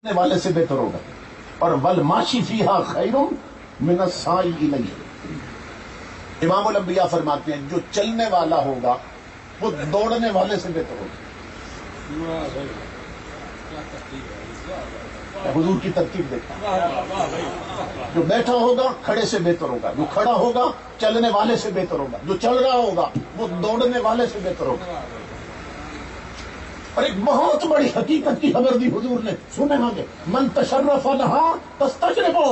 نے والے سے بہتر ہوگا، اور والماشی فیہا خیر من السائی الیہ۔ امام الانبیاء فرماتے ہیں جو چلنے والا ہوگا وہ دوڑنے والے سے بہتر ہوگا۔ حضور کی ترتیب دیکھا، جو بیٹھا ہوگا کھڑے سے بہتر ہوگا، جو کھڑا ہوگا چلنے والے سے بہتر ہوگا، جو چل رہا ہوگا وہ دوڑنے والے سے بہتر ہوگا۔ اور ایک بہت بڑی حقیقت کی خبر دی حضور نے، سنے ہوں گے، من تشرف لہا تستشرفو۔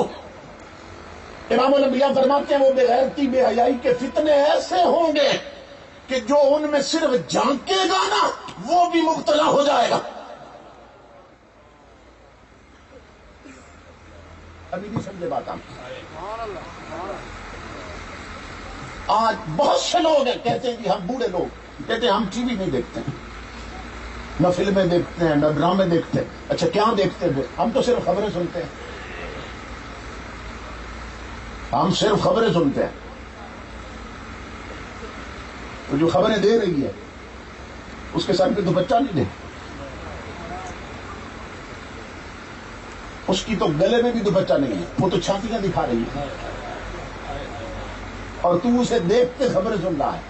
امام الانبیاء فرماتے ہیں وہ بے غیرتی بے حیائی کے فتنے ایسے ہوں گے کہ جو ان میں صرف جھانکے گا نا وہ بھی مبتلا ہو جائے گا۔ ابھی نہیں سمجھے بات آپ؟ آج بہت سے لوگ ہیں کہتے ہیں کہ ہم بوڑھے لوگ کہتے ہیں ہم ٹی وی نہیں دیکھتے ہیں، نہ فلمیں دیکھتے ہیں نہ ڈرامے دیکھتے ہیں۔ اچھا کیا دیکھتے ہیں؟ ہم تو صرف خبریں سنتے ہیں، ہم صرف خبریں سنتے ہیں۔ تو جو خبریں دے رہی ہے اس کے سر پہ تو بچہ نہیں دے، اس کی تو گلے میں بھی تو بچہ نہیں ہے، وہ تو چھاتیاں دکھا رہی ہے اور تو اسے دیکھ کے خبریں سن رہا ہے۔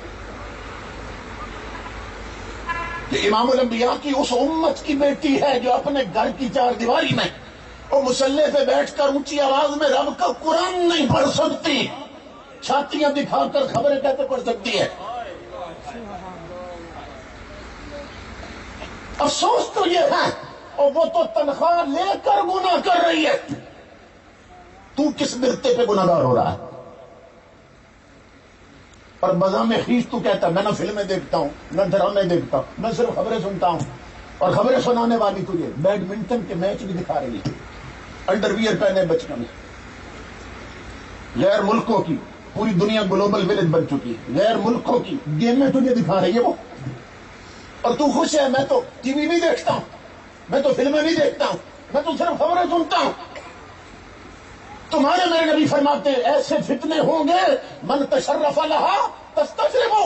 یہ امام الانبیاء کی اس امت کی بیٹی ہے جو اپنے گھر کی چار دیواری میں وہ مصلی پہ بیٹھ کر اونچی آواز میں رب کا قرآن نہیں پڑھ سکتی، چھاتیاں دکھا کر خبریں کیسے پڑھ سکتی ہے؟ افسوس تو یہ ہے، اور وہ تو تنخواہ لے کر گناہ کر رہی ہے، تو کس برتے پہ گناہگار ہو رہا ہے؟ اور بزم خیش تو کہتا ہے میں نہ فلمیں دیکھتا ہوں نہ ڈرامے دیکھتا ہوں، میں صرف خبریں سنتا ہوں۔ اور خبریں سنانے والی تو یہ بیڈمنٹن کے میچ بھی دکھا رہی ہے، انڈر ویئر پہنے بچپن میں، غیر ملکوں کی، پوری دنیا گلوبل ولیج بن چکی ہے، غیر ملکوں کی گیمیں تجھے دکھا رہی ہے وہ، اور تو خوش ہے میں تو ٹی وی نہیں دیکھتا ہوں، میں تو فلمیں نہیں دیکھتا ہوں، میں تو صرف خبریں سنتا ہوں۔ تمہارے میرے نبی فرماتے ہیں ایسے فتنے ہوں گے من تشرف لہا تستشرفو،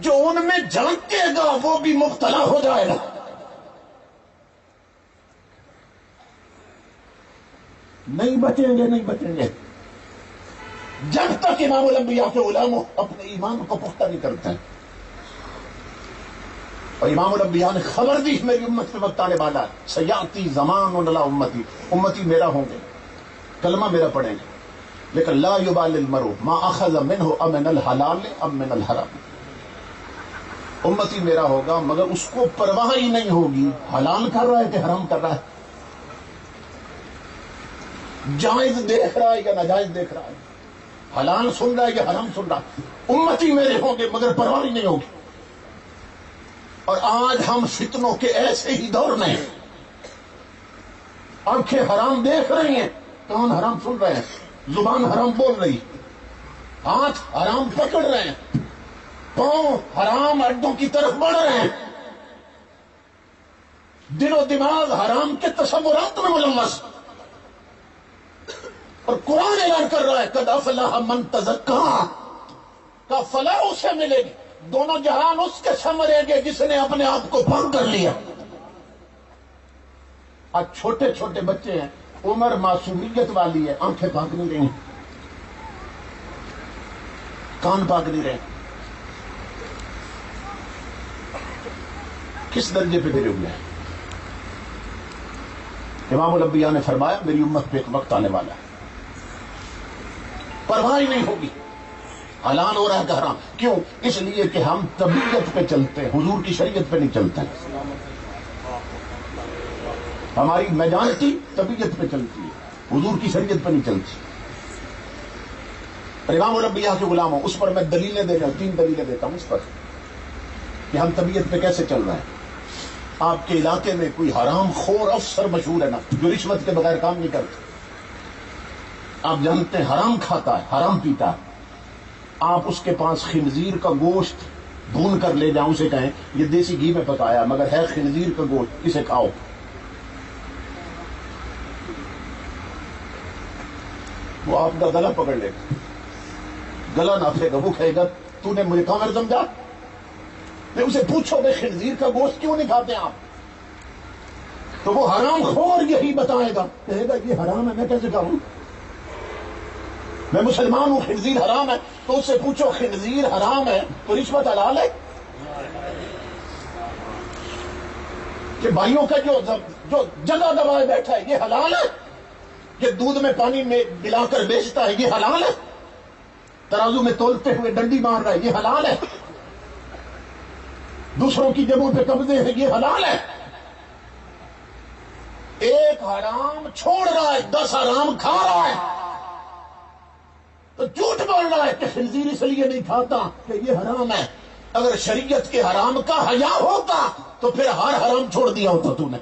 جو ان میں جھانکے گا وہ بھی مبتلا ہو جائے گا۔ نہیں بچیں گے، نہیں بچیں گے جب تک امام الانبیاء کے علماء اپنے ایمان کو پختہ نہیں کرتے ہیں۔ اور امام الانبیاء نے خبر دی میری امت پہ وقت آنے والا ہے، سیاتی زمان علی امتی، امتی میرا ہوں گے، کلمہ میرا پڑھیں گے، لیکن لا یبال المرء ما اخذ منہ امن الحلال ام من الحرام، امتی میرا ہوگا مگر اس کو پرواہ ہی نہیں ہوگی حلال کر رہا ہے کہ حرام کر رہا ہے، جائز دیکھ رہا ہے یا ناجائز دیکھ رہا ہے، حلال سن رہا ہے یا حرام سن رہا ہے، امتی میرے ہوں گے مگر پرواہ ہی نہیں ہوگی۔ اور آج ہم فتنوں کے ایسے ہی دور میں ہیں، آنکھیں حرام دیکھ رہی ہیں، کان حرام سن رہے ہیں، زبان حرام بول رہی، ہاتھ حرام پکڑ رہے ہیں، پاؤں حرام اڈوں کی طرف بڑھ رہے ہیں، دل و دماغ حرام کے تصورات میں ملوث، اور قرآن اعلان کر رہا ہے قد افلح من تزکا، کا فلاح اسے ملے گی، دونوں جہان اس کے سمرے گے جس نے اپنے آپ کو پاک کر لیا۔ آج چھوٹے چھوٹے بچے ہیں، عمر معصومیت والی ہے، آنکھیں پاک نہیں رہی، کان پاک نہیں رہے، کس درجے پہ گرے ہوئے ہیں؟ امام الانبیاء نے فرمایا میری امت پہ ایک وقت آنے والا ہے پرواہ ہی نہیں ہوگی حلال ہو رہا ہے کہ حرام، کیوں؟ اس لیے کہ ہم طبیعت پہ چلتے ہیں، حضور کی شریعت پہ نہیں چلتے ہیں، ہماری میجارٹی طبیعت پہ چلتی ہے، حضور کی شریعت پہ نہیں چلتی۔ اور امام الانبیاء کے غلام ہوں، اس پر میں دلیلیں دے رہا ہوں، 3 دلیلیں دیتا ہوں اس پر کہ ہم طبیعت پہ کیسے چل رہے ہیں۔ آپ کے علاقے میں کوئی حرام خور افسر مشہور ہے نا، جو رشوت کے بغیر کام نہیں کرتا، آپ جانتے ہیں حرام کھاتا ہے، حرام پیتا ہے، آپ اس کے پاس خنزیر کا گوشت بھون کر لے جاؤں، اسے کہیں یہ دیسی گھی میں پکایا مگر ہے خنزیر کا گوشت، اسے کھاؤ، وہ آپ کا گلا پکڑ لے گا، گلا نافے گا، وہ کہے گا تو نے مجھے کامر سمجھا؟ نہیں، اسے پوچھو کہ خنزیر کا گوشت کیوں نہیں کھاتے آپ؟ تو وہ حرام خور یہی بتائے گا، کہے گا یہ حرام ہے، میں کیسے کہوں؟ میں مسلمان ہوں، خنزیر حرام ہے، تو اس سے پوچھو خنزیر حرام ہے تو رشوت حلال ہے؟ کہ بھائیوں کا جو جگہ دبائے بیٹھا ہے یہ حلال ہے؟ کہ دودھ میں پانی میں ملا کر بیچتا ہے یہ حلال ہے؟ ترازو میں تولتے ہوئے ڈنڈی مار رہا ہے یہ حلال ہے؟ دوسروں کی جگہوں پہ قبضے ہیں یہ حلال ہے؟ ایک حرام چھوڑ رہا ہے، 10 حرام کھا رہا ہے، تو جھوٹ بول رہا ہے کہ خنزیر اس لیے نہیں کھاتا کہ یہ حرام ہے۔ اگر شریعت کے حرام کا حیا ہوتا تو پھر ہر حرام چھوڑ دیا ہوتا تو نے۔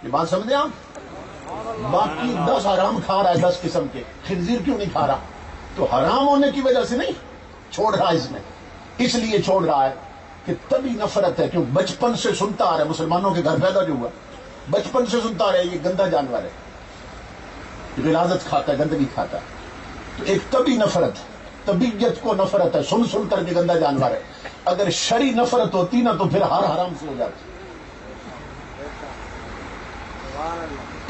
یہ بات سمجھے آپ؟ باقی 10 حرام کھا رہا ہے، 10 قسم کے، خنزیر کیوں نہیں کھا رہا؟ تو حرام ہونے کی وجہ سے نہیں چھوڑ رہا، اس میں اس لیے چھوڑ رہا ہے کہ تبھی نفرت ہے، کیوں بچپن سے سنتا آ رہا ہے، مسلمانوں کے گھر پیدا جو ہوا بچپن سے سنتا آ رہا ہے یہ گندا جانور ہے، غلاظت کھاتا ہے، گندگی کھاتا ہے، تو ایک طبی نفرت، طبیعت کو نفرت ہے، سن سن کر کے گندا جانور ہے۔ اگر شرعی نفرت ہوتی نا تو پھر ہر حرام سے ہو جاتی۔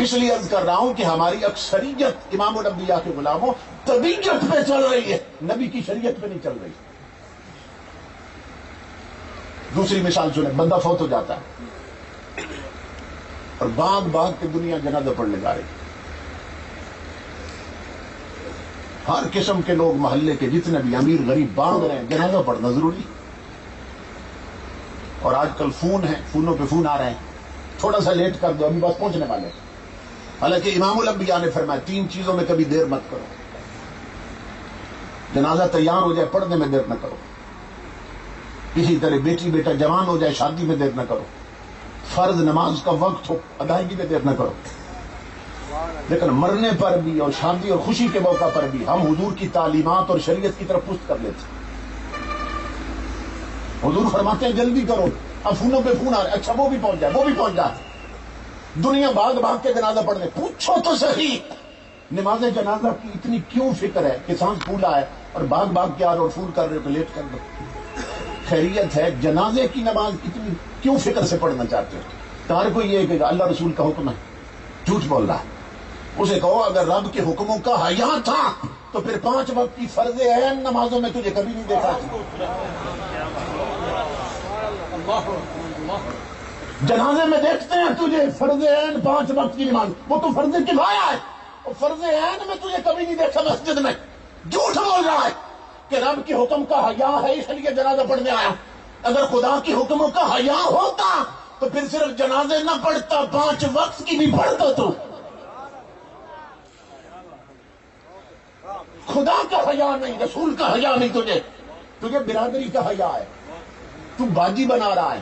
اس لیے عرض کر رہا ہوں کہ ہماری اکثریت امام الانبیاء کے غلاموں طبیعت پہ چل رہی ہے، نبی کی شریعت پہ نہیں چل رہی۔ دوسری مثال سنیں، بندہ فوت ہو جاتا ہے اور باغ باغ کی دنیا جنازہ پڑھنے جا رہی ہے، ہر قسم کے لوگ محلے کے جتنے بھی امیر غریب باندھ رہے ہیں، جنازہ پڑھنا ضروری۔ اور آج کل فون ہے، فونوں پہ فون آ رہے ہیں، تھوڑا سا لیٹ کر دو ابھی بس پہنچنے والے۔ حالانکہ امام الانبیاء نے فرمایا 3 چیزوں میں کبھی دیر مت کرو، جنازہ تیار ہو جائے پڑھنے میں دیر نہ کرو، کسی طرح بیٹی بیٹا جوان ہو جائے شادی میں دیر نہ کرو، فرض نماز کا وقت ہو ادائیگی میں دیر نہ کرو۔ لیکن مرنے پر بھی اور شادی اور خوشی کے موقع پر بھی ہم حضور کی تعلیمات اور شریعت کی طرف پست کر لیتے ہیں۔ حضور فرماتے ہیں جلدی کرو، اب فونوں پہ فون آ رہے، اچھا وہ بھی پہنچ جائے، وہ بھی پہنچ جائے، دنیا بھاگ بھاگ کے جنازہ پڑھنے۔ پوچھو تو صحیح نماز جنازہ کی اتنی کیوں فکر ہے کہ سانس پھولا ہے اور بھاگ بھاگ کے آ رہے اور فون کر رہے تو لیٹ کر دو۔ خیریت ہے، جنازے کی نماز اتنی کیوں فکر سے پڑھنا چاہتے ہو؟ ہر کوئی یہ کہ اللہ رسول کا حکم ہے، جھوٹ بول رہا ہے۔ اسے کہو اگر رب کے حکموں کا حیا تھا تو پھر 5 وقت کی فرض عین نمازوں میں تجھے کبھی نہیں دیکھا۔ جنازے میں دیکھتے ہیں تجھے فرض عین 5 وقت کی نماز، وہ تو فرض کفایہ ہے، اور فرض عین میں تجھے کبھی نہیں دیکھا مسجد میں۔ جھوٹ بول رہا ہے کہ رب کے حکم کا حیا ہے اس لیے جنازہ پڑھنے آیا۔ اگر خدا کے حکموں کا حیا ہوتا تو پھر صرف جنازے نہ پڑھتا، 5 وقت کی بھی پڑھتا۔ تو خدا کا حیا نہیں، رسول کا حیا نہیں، تجھے برادری کا حیا ہے، تو باجی بنا رہا ہے،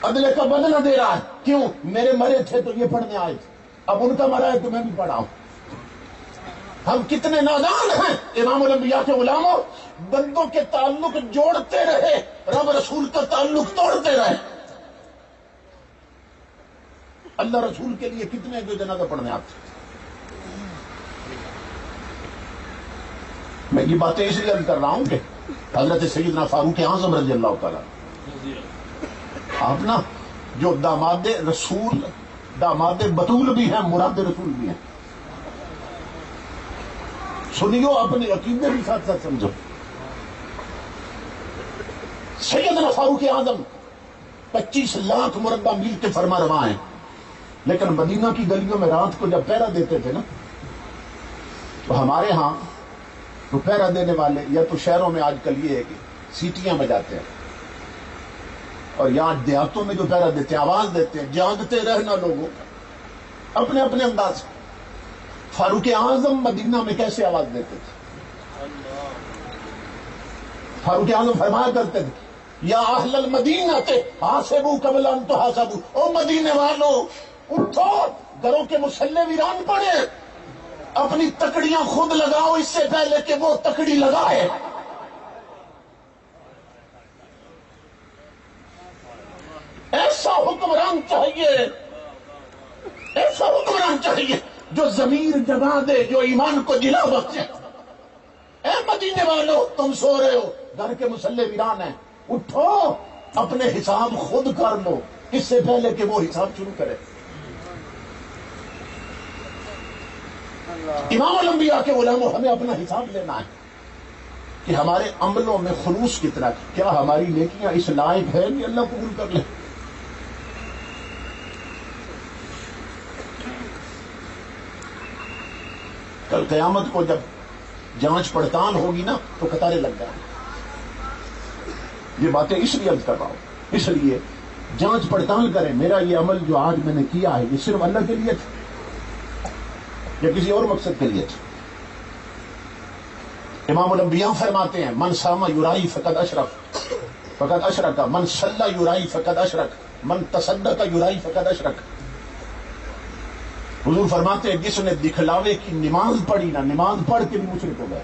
عدلے کا بدلہ دے رہا ہے۔ کیوں؟ میرے مرے تھے تو یہ پڑھنے آئے تھے، اب ان کا مرا ہے تو میں بھی پڑھا ہوں۔ ہم کتنے نادان ہیں امام الانبیاء کے غلاموں، بندوں کے تعلق جوڑتے رہے، رب رسول کا تعلق توڑتے رہے۔ اللہ رسول کے لیے کتنے جو جنازہ پڑھنے آتے۔ میں یہ باتیں اس لیے کر رہا ہوں کہ حضرت سیدنا فاروق اعظم رضی اللہ تعالیٰ آپ نا جو داماد رسول، داماد بطول بھی ہیں، مراد رسول بھی ہیں، سنیو، اپنے عقیدے بھی ساتھ ساتھ سمجھو۔ سیدنا فاروق اعظم 25 لاکھ مربع میل کے فرما رواں ہیں، لیکن مدینہ کی گلیوں میں رات کو جب پہرا دیتے تھے نا تو ہمارے ہاں تو پہرا دینے والے یا تو شہروں میں آج کل یہ ہے کہ سیٹیاں بجاتے ہیں، اور یہاں دیہاتوں میں جو پہرا دیتے ہیں آواز دیتے ہیں، جاگتے رہنا لوگوں اپنے اپنے انداز سے۔ فاروق اعظم مدینہ میں کیسے آواز دیتے تھے؟ فاروق اعظم فرمایا کرتے تھے یا اہل المدینہ حاسبوا قبل ان تحاسبوا، او مدینے والو اٹھو، گھروں کے مسلح ویران پڑے، اپنی تکڑیاں خود لگاؤ اس سے پہلے کہ وہ تکڑی لگائے۔ ایسا حکمران چاہیے، ایسا حکمران چاہیے جو ضمیر جگا دے، جو ایمان کو جلا بخشے۔ اے مدینے والو تم سو رہے ہو، گھر کے مسلح ویران ہیں، اٹھو، اپنے حساب خود کر لو، اس سے پہلے کہ وہ حساب شروع کرے. امام الانبیاء کے علماء ہمیں اپنا حساب لینا ہے کہ ہمارے عملوں میں خلوص کتنا، کیا ہماری نیکیاں اس لائق ہے کہ اللہ قبول کر لے. کل قیامت کو جب جانچ پڑتال ہوگی نا تو قطاریں لگ جائیں. یہ باتیں اس لیے عرض کر رہا ہوں، اس لیے جانچ پڑتال کریں. میرا یہ عمل جو آج میں نے کیا ہے یہ صرف اللہ کے لیے تھا یا کسی اور مقصد کے لیے تھا. امام الانبیاء فرماتے ہیں من صام یرائی فقد اشرک، فقد اشرک، من صلی یرائی فقد اشرک، من تصدق یرائی فقد اشرک. حضور فرماتے ہیں جس نے دکھلاوے کی نماز پڑھی نا، نماز پڑھ کے بھی مشرک ہو گیا.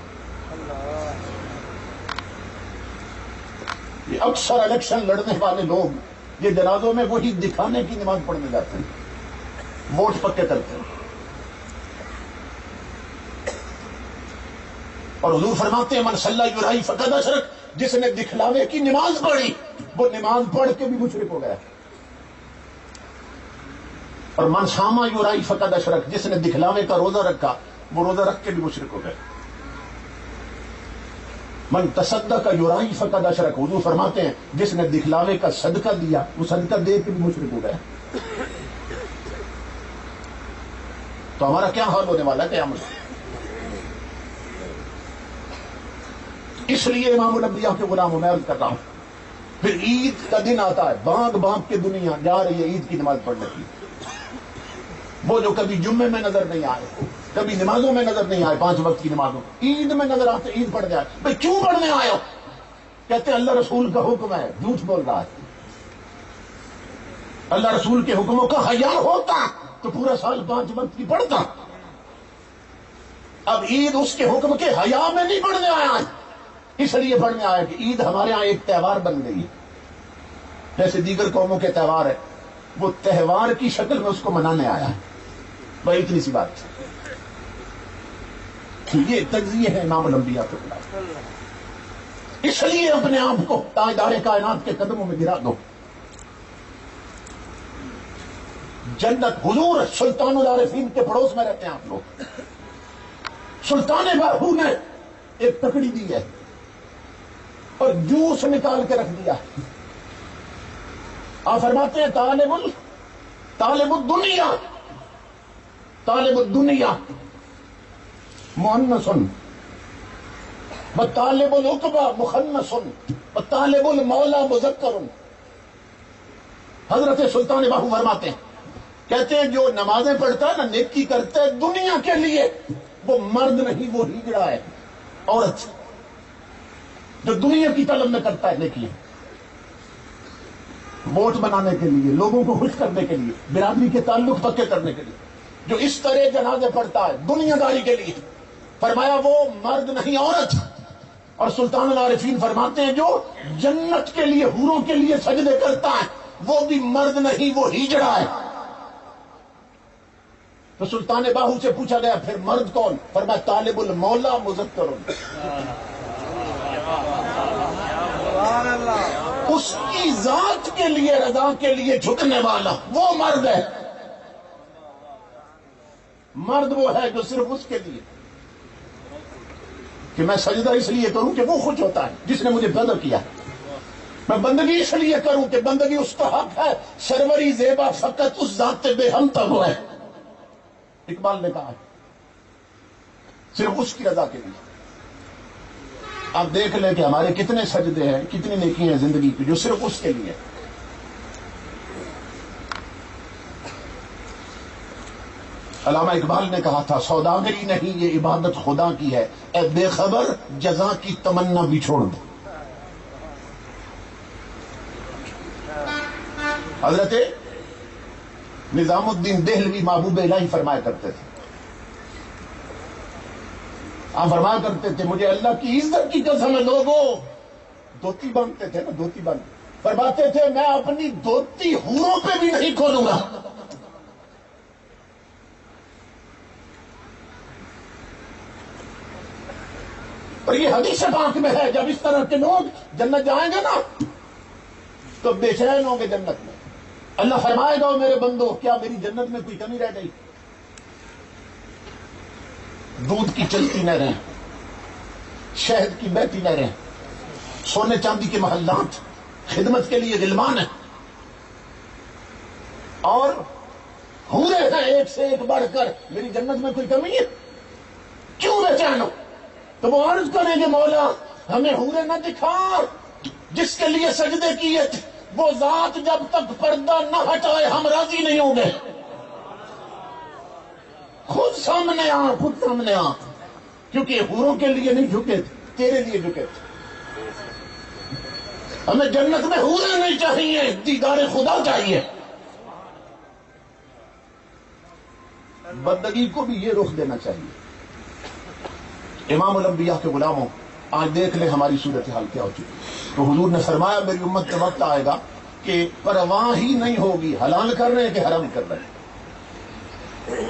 یہ اکثر الیکشن لڑنے والے لوگ یہ جنازوں میں وہی دکھانے کی نماز پڑھنے جاتے ہیں، ووٹ پکے کرتے ہیں. اور حضور فرماتے ہیں من صلی یرائی فقد اشرک، جس نے دکھلاوے کی نماز پڑھی وہ نماز پڑھ کے بھی مشرک ہو گیا. اور من صام یرائی فقد اشرک، جس نے دکھلاوے کا روزہ رکھا وہ روزہ رکھ کے بھی مشرک ہو گئے. من تصدق یرائی فقد اشرک، حضور فرماتے ہیں جس نے دکھلاوے کا صدقہ دیا وہ صدقہ دے کے بھی مشرک ہو گئے. تو ہمارا کیا حال ہونے والا ہے قیامت؟ اس لیے امام الانبیاء کے غلاموں میں عرض کر رہا ہوں. پھر عید کا دن آتا ہے، بانگ بانگ کے دنیا جا رہی ہے عید کی نماز پڑھنے کی. وہ جو کبھی جمعے میں نظر نہیں آئے، کبھی نمازوں میں نظر نہیں آئے، 5 وقت کی نمازوں، عید میں نظر آتے، عید پڑھ جائے. بھائی کیوں پڑھنے آئے ہو؟ کہتے اللہ رسول کا حکم ہے. جھوٹ بول رہا ہے. اللہ رسول کے حکموں کا حیا ہوتا تو پورا سال 5 وقت کی پڑھتا. اب عید اس کے حکم کے حیا میں نہیں پڑھنے آیا، اس لیے پڑھنے آیا کہ عید ہمارے ہاں ایک تہوار بن گئی ہے. جیسے دیگر قوموں کے تہوار ہے، وہ تہوار کی شکل میں اس کو منانے آیا ہے. بھائی اتنی سی بات. یہ تجزیہ ہے امام الانبیاء کے خلاف. اس لیے اپنے آپ کو تاجدار کائنات کے قدموں میں گرا دو. جنت حضور سلطان العارفین کے پڑوس میں رہتے ہیں آپ لوگ. سلطان باہو نے ایک تکڑی دی ہے اور جوس نکال کے رکھ دیا. آپ فرماتے ہیں طالب الدنیا، طالب الدنیا مؤنث وطالب العقبہ مخنث وطالب المولا مذکر. حضرت سلطان باہو فرماتے ہیں، کہتے ہیں جو نمازیں پڑھتا ہے نا، نیکی کرتا ہے دنیا کے لیے، وہ مرد نہیں، وہ ہجڑا ہے، عورت. جو دنیا کی طلب میں کرتا ہے نیکی، ووٹ بنانے کے لیے، لوگوں کو خوش کرنے کے لیے، برادری کے تعلق پکے کرنے کے لیے، جو اس طرح جنازے پڑھتا ہے دنیا داری کے لیے، فرمایا وہ مرد نہیں، عورت. اور سلطان العارفین فرماتے ہیں جو جنت کے لیے، حوروں کے لیے سجدے کرتا ہے وہ بھی مرد نہیں، وہ ہجڑا ہے. تو سلطان باہو سے پوچھا گیا پھر مرد کون؟ فرمایا طالب المولا مذکر. اس کی ذات کے لیے، رضا کے لیے جھکنے والا وہ مرد ہے. مرد وہ ہے جو صرف اس کے لیے کہ میں سجدہ اس لیے کروں کہ وہ خوش ہوتا ہے جس نے مجھے پیدا کیا. میں بندگی اس لیے کروں کہ بندگی اس کا حق ہے. سروری زیبا فقط اس ذات بے ہم تک ہے. اقبال نے کہا صرف اس کی رضا کے لیے. آپ دیکھ لیں کہ ہمارے کتنے سجدے ہیں، کتنی نیکی ہیں زندگی کی جو صرف اس کے لیے. علامہ اقبال نے کہا تھا سوداگری نہیں یہ عبادت خدا کی ہے، اے بے خبر جزا کی تمنا بھی چھوڑ دو. حضرت نظام الدین دہلوی محبوب الہی فرمایا کرتے تھے، آپ فرمایا کرتے تھے مجھے اللہ کی عزت کی قسم ہے لوگوں، دھوتی باندھتے تھے نا، دھوتی باندھ، فرماتے تھے میں اپنی دھوتی حوروں پہ بھی نہیں کھولوں گا. اور یہ حدیث پاک میں ہے جب اس طرح کے لوگ جنت جائیں گے نا تو بے چین ہوں گے جنت میں. اللہ فرمائے گا میرے بندو کیا میری جنت میں کوئی کمی رہ گئی؟ دودھ کی چلتی نہریں، شہد کی بہتی نہریں، سونے چاندی کے محلات، خدمت کے لیے غلمان ہیں، اور حوریں ہیں ایک سے ایک بڑھ کر، میری جنت میں کوئی کمی ہے؟ کیوں بے چین ہو؟ تو وہ عرض کریں گے مولا ہمیں حوریں نہ دکھا، جس کے لیے سجدے کیے تھے وہ ذات جب تک پردہ نہ ہٹائے ہم راضی نہیں ہوں گے۔ خود سامنے آ، خود سامنے آ، کیونکہ حوروں کے لیے نہیں جھکے تھے، تیرے لیے جھکے تھے۔ ہمیں جنت میں حوریں نہیں چاہیے، دیدار خدا چاہیے۔ بندگی کو بھی یہ رخ دینا چاہیے۔ امام الانبیاء کے غلاموں، آج دیکھ لیں ہماری صورتحال کیا ہو چکی۔ تو حضور نے فرمایا میری امت کا وقت آئے گا کہ پرواہ ہی نہیں ہوگی حلال کر رہے ہیں کہ حرام کر رہے ہیں۔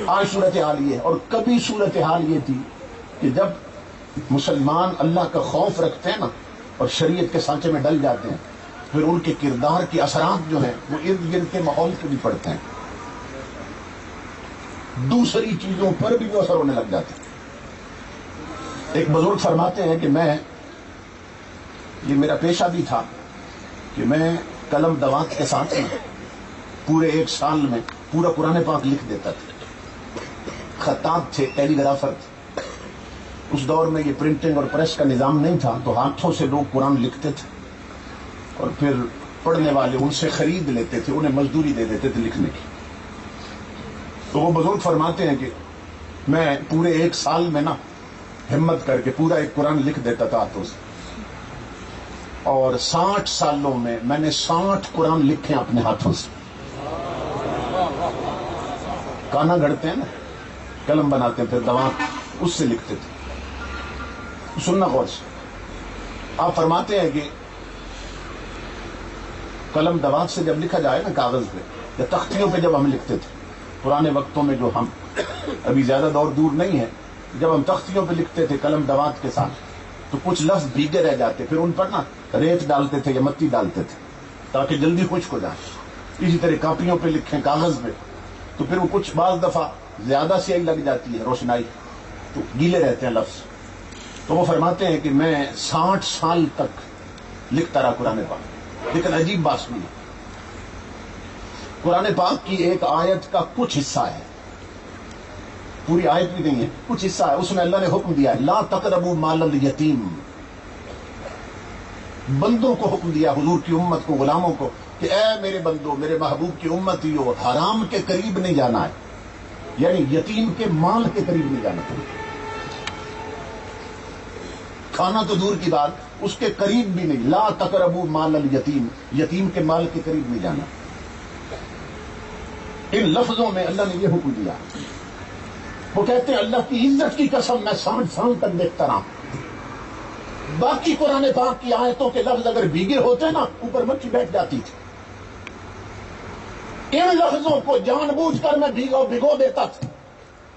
آج صورتحال یہ ہے، اور کبھی صورتحال یہ تھی کہ جب مسلمان اللہ کا خوف رکھتے ہیں نا اور شریعت کے سانچے میں ڈل جاتے ہیں، پھر ان کے کردار کے اثرات جو ہیں وہ ارد گرد کے ماحول کے بھی پڑتے ہیں، دوسری چیزوں پر بھی وہ اثر ہونے لگ جاتے ہیں۔ ایک بزرگ فرماتے ہیں کہ یہ میرا پیشہ بھی تھا کہ میں قلم دوات کے ساتھ میں پورے ایک سال میں پورا قرآن پاک لکھ دیتا تھا۔ خطاط تھے، ٹیلی گرافر تھے، اس دور میں یہ پرنٹنگ اور پریس کا نظام نہیں تھا، تو ہاتھوں سے لوگ قرآن لکھتے تھے اور پھر پڑھنے والے ان سے خرید لیتے تھے، انہیں مزدوری دے دیتے تھے لکھنے کی۔ تو وہ بزرگ فرماتے ہیں کہ میں پورے ایک سال میں نا ہمت کر کے پورا ایک قرآن لکھ دیتا تھا ہاتھوں سے، اور 60 سالوں میں میں نے 60 قرآن لکھے اپنے ہاتھوں سے۔ کانا گھڑتے ہیں نا، قلم بناتے ہیں، پھر دوات اس سے لکھتے تھے۔ سننا غور سے، آپ فرماتے ہیں کہ قلم دوات سے جب لکھا جائے نا کاغذ پہ یا تختیوں پہ، جب ہم لکھتے تھے پرانے وقتوں میں، جو ہم ابھی زیادہ دور دور نہیں ہے، جب ہم تختیوں پہ لکھتے تھے قلم دوات کے ساتھ، تو کچھ لفظ بھیگے رہ جاتے، پھر ان پر نا ریت ڈالتے تھے یا مٹی ڈالتے تھے تاکہ جلدی خشک ہو جائے۔ اسی طرح کاپیوں پہ لکھیں کاغذ پہ، تو پھر وہ کچھ بعض دفعہ زیادہ سیاہی لگ جاتی ہے، روشنائی، تو گیلے رہتے ہیں لفظ۔ تو وہ فرماتے ہیں کہ میں 60 سال تک لکھتا رہا قرآن پاک، لیکن عجیب بات سنیے، قرآن پاک کی ایک آیت کا کچھ حصہ ہے، پوری آیت بھی نہیں ہے، کچھ حصہ ہے، اس میں اللہ نے حکم دیا ہے لا تقربوا مال الیتیم۔ بندوں کو حکم دیا، حضور کی امت کو، غلاموں کو، کہ اے میرے بندو، میرے محبوب کی امتیو، حرام کے قریب نہیں جانا ہے، یعنی یتیم کے مال کے قریب نہیں جانا، کھانا تو دور کی بات، اس کے قریب بھی نہیں۔ لا تقربوا مال الیتیم، یتیم کے مال کے قریب نہیں جانا۔ ان لفظوں میں اللہ نے یہ حکم دیا۔ وہ کہتے ہیں اللہ کی عزت کی قسم میں 60 سال تک دیکھتا رہا، باقی قرآن پاک کی آیتوں کے لفظ اگر بھیگے ہوتے نا، اوپر مچھی بیٹھ جاتی تھی۔ ان لفظوں کو جان بوجھ کر میں بھگو دیتا تھا،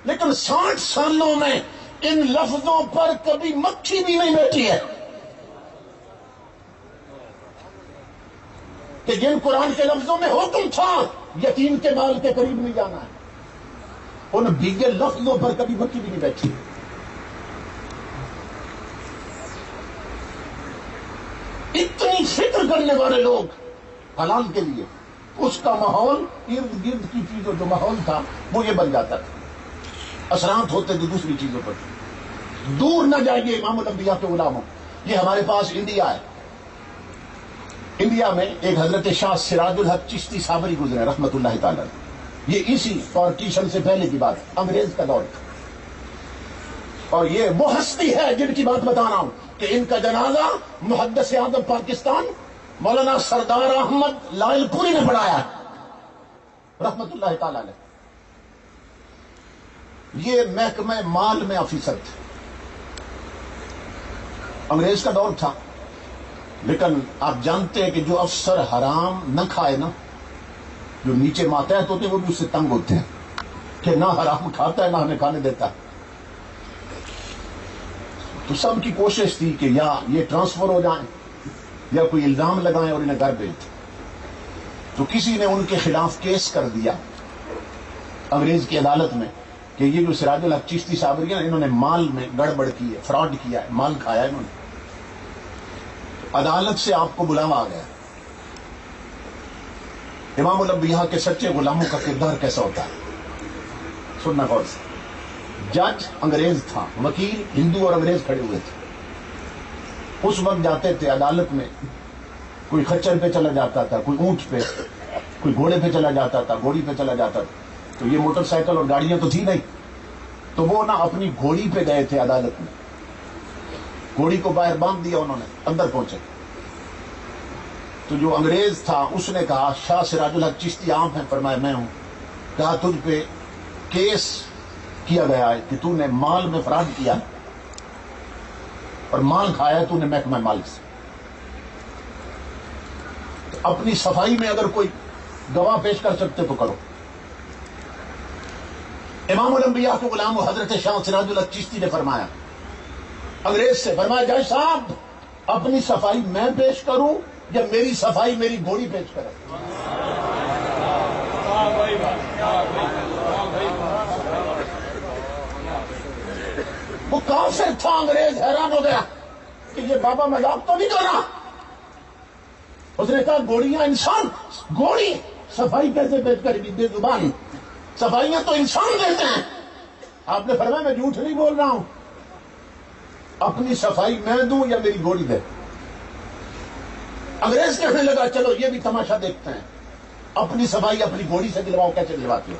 لیکن 60 سالوں میں ان لفظوں پر کبھی مکھی بھی نہیں بیٹھی ہے، کہ جن قرآن کے لفظوں میں حکم تھا یتیم کے مال کے قریب نہیں جانا ہے، ان بھیگے لفظوں پر کبھی مکھی بھی نہیں بیٹھی۔ اتنی فکر کرنے والے لوگ حلال کے لیے، اس کا ماحول، ارد گرد کی چیزوں جو ماحول تھا وہ یہ بن جاتا تھا، اثرات ہوتے تھے دوسری چیزوں پر۔ دور نہ جائیے امام الانبیاء کے غلاموں، یہ ہمارے پاس انڈیا ہے، انڈیا میں ایک حضرت شاہ سراج الحق چشتی صابری گزرے رحمت اللہ تعالی، یہ اسی پارٹیشن سے پہلے کی بات، انگریز کا دور تھا، اور یہ وہ ہستی ہے جن کی بات بتا رہا ہوں کہ ان کا جنازہ محدث اعظم پاکستان مولانا سردار احمد لائل پوری نے پڑھایا رحمت اللہ تعالی علیہ۔ یہ محکمہ مال میں آفیسر تھے، انگریز کا دور تھا، لیکن آپ جانتے ہیں کہ جو افسر حرام نہ کھائے نا، جو نیچے ماتحت ہوتے ہیں وہ بھی اس سے تنگ ہوتے ہیں کہ نہ حرام کھاتا ہے نہ ہمیں کھانے دیتا ہے۔ تو سب کی کوشش تھی کہ یا یہ ٹرانسفر ہو جائیں یا کوئی الزام لگائیں اور انہیں گھر بھیج دیں۔ تو کسی نے ان کے خلاف کیس کر دیا انگریز کی عدالت میں کہ یہ جو سراج الحق چشتی صاحب ہیں انہوں نے مال میں گڑبڑ کی ہے، فراڈ کیا ہے، مال کھایا ہے انہوں نے. عدالت سے آپ کو بلاوا آ گیا. امام الانبیاء کے سچے غلاموں کا کردار کیسا ہوتا ہے سننا غور سے. جج انگریز تھا، وکیل ہندو اور انگریز کھڑے ہوئے تھے. اس وقت جاتے تھے عدالت میں، کوئی خچر پہ چلا جاتا تھا، کوئی اونٹ پہ، کوئی گھوڑے پہ چلا جاتا تھا، گھوڑی پہ چلا جاتا تھا. تو یہ موٹر سائیکل اور گاڑیاں تو تھی نہیں، تو وہ نہ اپنی گھوڑی پہ گئے تھے عدالت میں. گھوڑی کو باہر باندھ دیا انہوں نے، اندر پہنچے. تو جو انگریز تھا اس نے کہا شاہ سراج الحق چشتی آپ ہیں؟ فرمایا میں ہوں. کہا تجھ پہ کیس کیا گیا ہے کہ تو نے مال میں فراڈ کیا اور مال کھایا تو نے محکمہ مال سے. تو اپنی صفائی میں اگر کوئی گواہ پیش کر سکتے تو کرو. امام الانبیاء کے غلام حضرت شاہ سراج الحق چشتی نے فرمایا انگریز سے، فرمایا جج صاحب اپنی صفائی میں پیش کروں یا میری صفائی میری گھوڑی پیش کرے؟ وہ کافر تھا. انگریز حیران ہو گیا کہ یہ بابا مذاق تو نہیں کر رہا. اس نے کہا گھوڑیاں انسان، گھوڑی صفائی کیسے پیش کرے گی؟ بے زبان، صفائیاں تو انسان دیتے ہیں. آپ نے فرمایا میں جھوٹ نہیں بول رہا ہوں، اپنی صفائی میں دوں یا میری گھوڑی دے؟ انگریز کہنے لگا چلو یہ بھی تماشا دیکھتے ہیں، اپنی صفائی اپنی گھوڑی سے دلواؤ، کیسے دلواتی ہو؟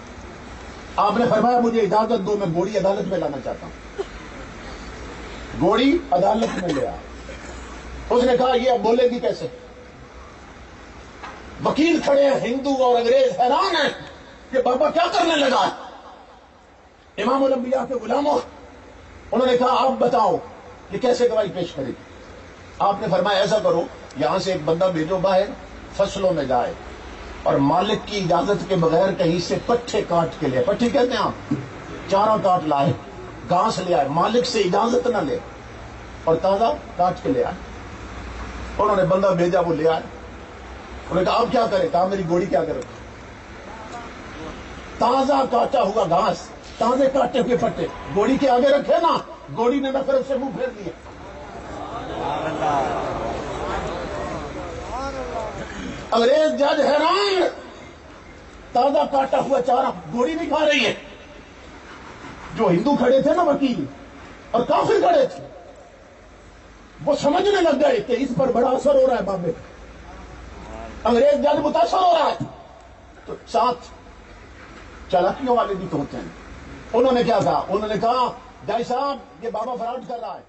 آپ نے فرمایا مجھے اجازت دو، میں گھوڑی عدالت میں لانا چاہتا ہوں. گھوڑی عدالت میں لے آ. اس نے کہا یہ اب بولے گی کیسے؟ وکیل کھڑے ہیں ہندو اور انگریز حیران ہیں کہ بابا کیا کرنے لگا ہے. امام الانبیاء کے غلاموں انہوں نے کہا آپ بتاؤ کہ کیسے گواہی پیش کرے گی؟ آپ نے فرمایا ایسا کرو یہاں سے ایک بندہ بھیجو باہر، فصلوں میں جائے اور مالک کی اجازت کے بغیر کہیں سے پٹھے کاٹ کے لے، پٹھی کہتے ہیں آپ، چارہ کاٹ لائے، گھاس لے آئے، مالک سے اجازت نہ لے اور تازہ کاٹ کے لے آئے. انہوں نے بندہ بھیجا، وہ لے آئے. انہوں نے کہا اب کیا کرے؟ کہا میری گھوڑی کیا کرے؟ تازہ کاٹا ہوا گھاس، تازے کاٹے ہوئے پٹے گھوڑی کے آگے رکھے نا، گھوڑی نے نفرت سے منہ پھیر دیا. انگریز جج حیران، تازہ کاٹا ہوا چارہ گھوڑی نہیں کھا رہی ہے. جو ہندو کھڑے تھے نا وکیل اور کافر کھڑے تھے، وہ سمجھنے لگ گئے کہ اس پر بڑا اثر ہو رہا ہے بابے. انگریز جج متاثر ہو رہا ہے. تو ساتھ چالاکیوں والے بھی تو ہوتے ہیں. انہوں نے کیا کہا؟ انہوں نے کہا جج صاحب یہ بابا فراڈ کر رہا ہے.